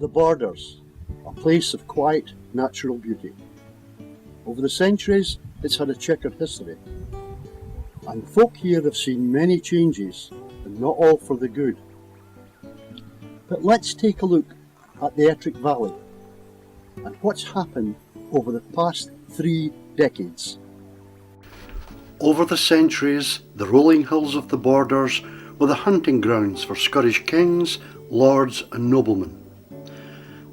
The Borders, a place of quiet, natural beauty. Over the centuries, it's had a checkered history, and folk here have seen many changes, and not all for the good. But let's take a look at the Ettrick Valley and what's happened over the past 3 decades. Over the centuries, the rolling hills of the Borders were the hunting grounds for Scottish kings, lords and noblemen.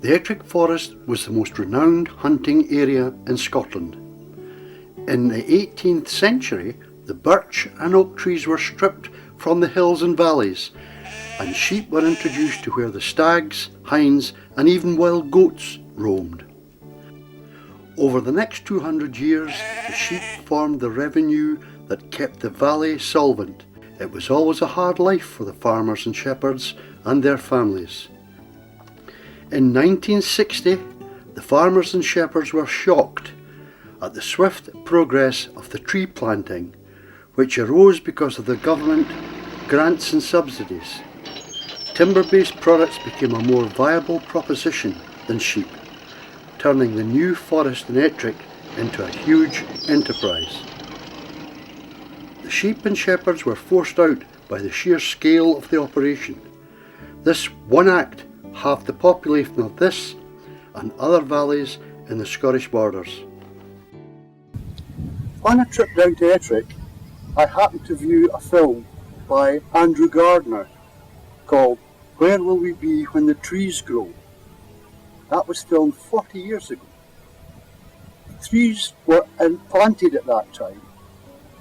The Ettrick Forest was the most renowned hunting area in Scotland. In the 18th century, the birch and oak trees were stripped from the hills and valleys, and sheep were introduced to where the stags, hinds and even wild goats roamed. Over the next 200 years, the sheep formed the revenue that kept the valley solvent. It was always a hard life for the farmers and shepherds and their families. In 1960, the farmers and shepherds were shocked at the swift progress of the tree planting, which arose because of the government grants and subsidies. Timber-based products became a more viable proposition than sheep, turning the new forest in Ettrick into a huge enterprise. The sheep and shepherds were forced out by the sheer scale of the operation. This one act halved the population of this and other valleys in the Scottish Borders. On a trip down to Ettrick, I happened to view a film by Andrew Gardner called Where Will We Be When the Trees Grow? That was filmed 40 years ago. The trees were planted at that time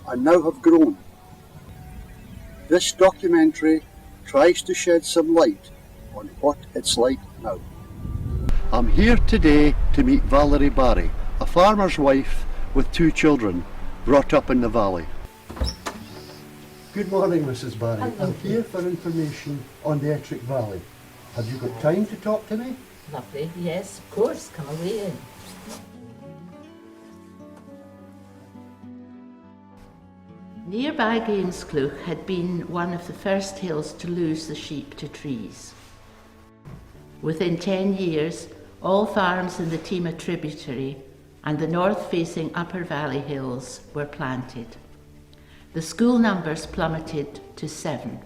and now have grown. This documentary tries to shed some light on what it's like now. I'm here today to meet Valerie Barry, a farmer's wife with 2 children brought up in the valley. Good morning, Mrs. Barry. Hello. I'm here for information on the Ettrick Valley. Have you got time to talk to me? Lovely, yes, of course, come away in. Nearby Gainsclough had been one of the first hills to lose the sheep to trees. Within 10 years, all farms in the Tema tributary and the north-facing Upper Valley hills were planted. The school numbers plummeted to 7.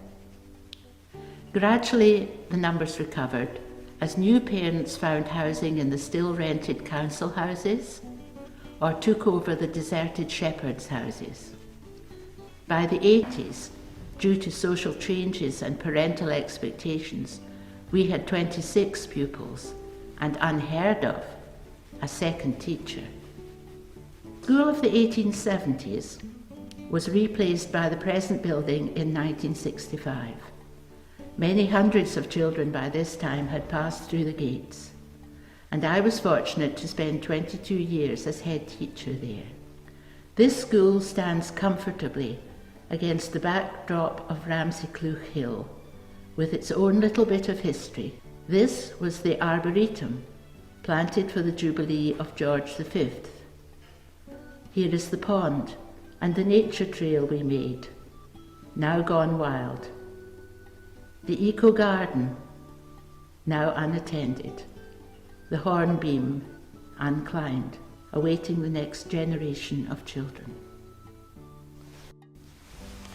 Gradually, the numbers recovered as new parents found housing in the still rented council houses or took over the deserted shepherds' houses. By the 80s, due to social changes and parental expectations, we had 26 pupils and, unheard of, a second teacher. School of the 1870s was replaced by the present building in 1965. Many hundreds of children by this time had passed through the gates, and I was fortunate to spend 22 years as head teacher there. This school stands comfortably against the backdrop of Ramsayclough Hill, with its own little bit of history. This was the Arboretum, planted for the Jubilee of George V. Here is the pond and the nature trail we made, now gone wild. The Eco Garden, now unattended. The Hornbeam, unclimbed, awaiting the next generation of children.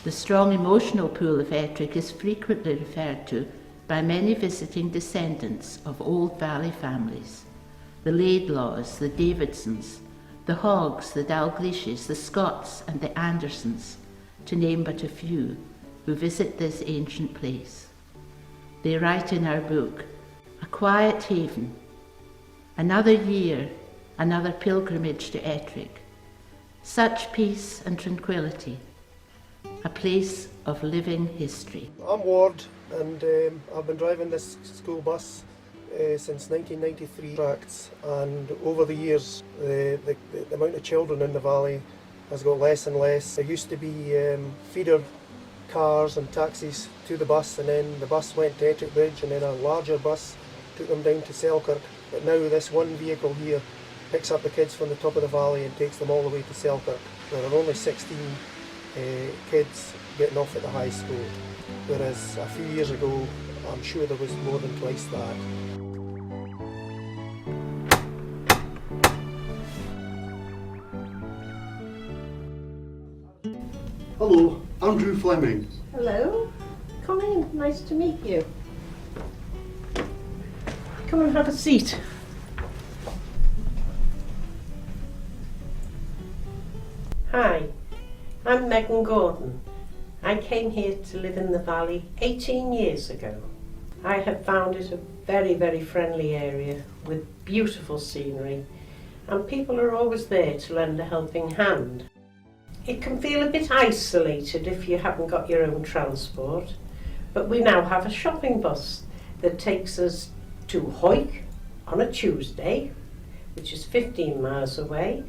The strong emotional pool of Ettrick is frequently referred to by many visiting descendants of old valley families. The Laidlaws, the Davidsons, the Hoggs, the Dalglishes, the Scotts and the Andersons, to name but a few, who visit this ancient place. They write in our book, a quiet haven, another year, another pilgrimage to Ettrick. Such peace and tranquility, a place of living history. I'm Ward, and I've been driving this school bus since 1993 tracts, and over the years the amount of children in the valley has got less and less. There used to be feeder cars and taxis to the bus, and then the bus went to Ettrick Bridge, and then a larger bus took them down to Selkirk. But now this one vehicle here picks up the kids from the top of the valley and takes them all the way to Selkirk. There are only 16 kids getting off at the high school, whereas a few years ago I'm sure there was more than twice that. Hello, Andrew Fleming. Hello. Come in. Nice to meet you. Come and have a seat. Hi, I'm Megan Gordon. I came here to live in the valley 18 years ago. I have found it a very, very friendly area with beautiful scenery, and people are always there to lend a helping hand. It can feel a bit isolated if you haven't got your own transport, but we now have a shopping bus that takes us to Hoyk on a Tuesday, which is 15 miles away,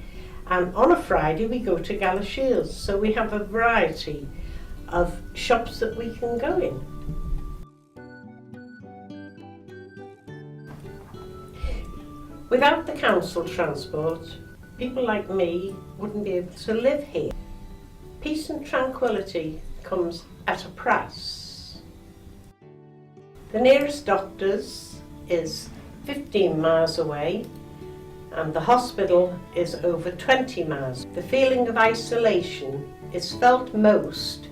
and on a Friday we go to Galashiels, so we have a variety of shops that we can go in. Without the council transport, people like me wouldn't be able to live here. Peace and tranquility comes at a price. The nearest doctors is 15 miles away, and the hospital is over 20 miles. The feeling of isolation is felt most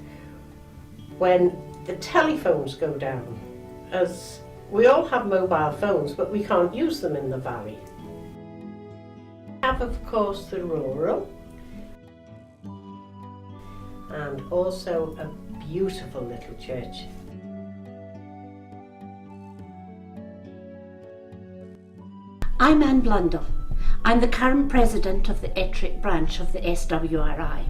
when the telephones go down, as we all have mobile phones, but we can't use them in the valley. We have, of course, the rural, and also a beautiful little church. I'm Anne Blundell. I'm the current president of the Ettrick branch of the SWRI.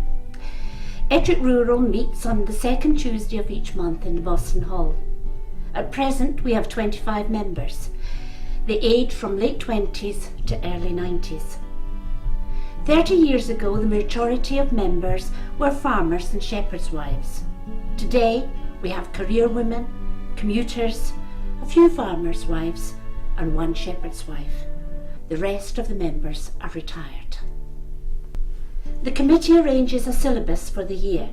Ettrick Rural meets on the second Tuesday of each month in the Boston Hall. At present we have 25 members. They age from late 20s to early 90s. 30 years ago the majority of members were farmers and shepherds' wives. Today we have career women, commuters, a few farmers' wives and one shepherd's wife. The rest of the members are retired. The committee arranges a syllabus for the year.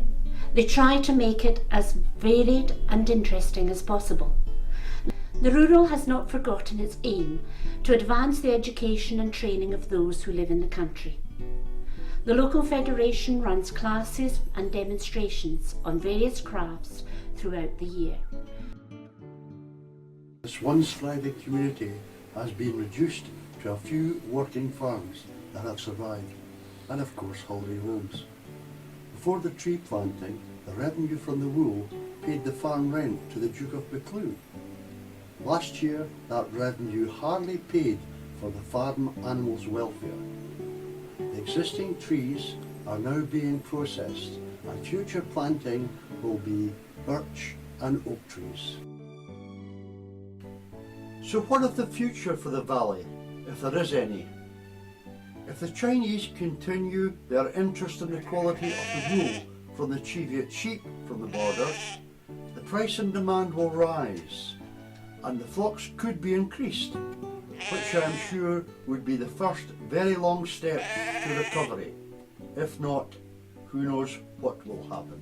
They try to make it as varied and interesting as possible. The Rural has not forgotten its aim to advance the education and training of those who live in the country. The local federation runs classes and demonstrations on various crafts throughout the year. This once thriving community has been reduced to a few working farms that have survived, and of course holiday homes. Before the tree planting, the revenue from the wool paid the farm rent to the Duke of Buccleuch. Last year, that revenue hardly paid for the farm animals' welfare. The existing trees are now being processed, and future planting will be birch and oak trees. So what of the future for the valley, if there is any? If the Chinese continue their interest in the quality of the wool from the Cheviot sheep from the border, the price and demand will rise, and the flocks could be increased, which I am sure would be the first very long step to recovery. If not, who knows what will happen.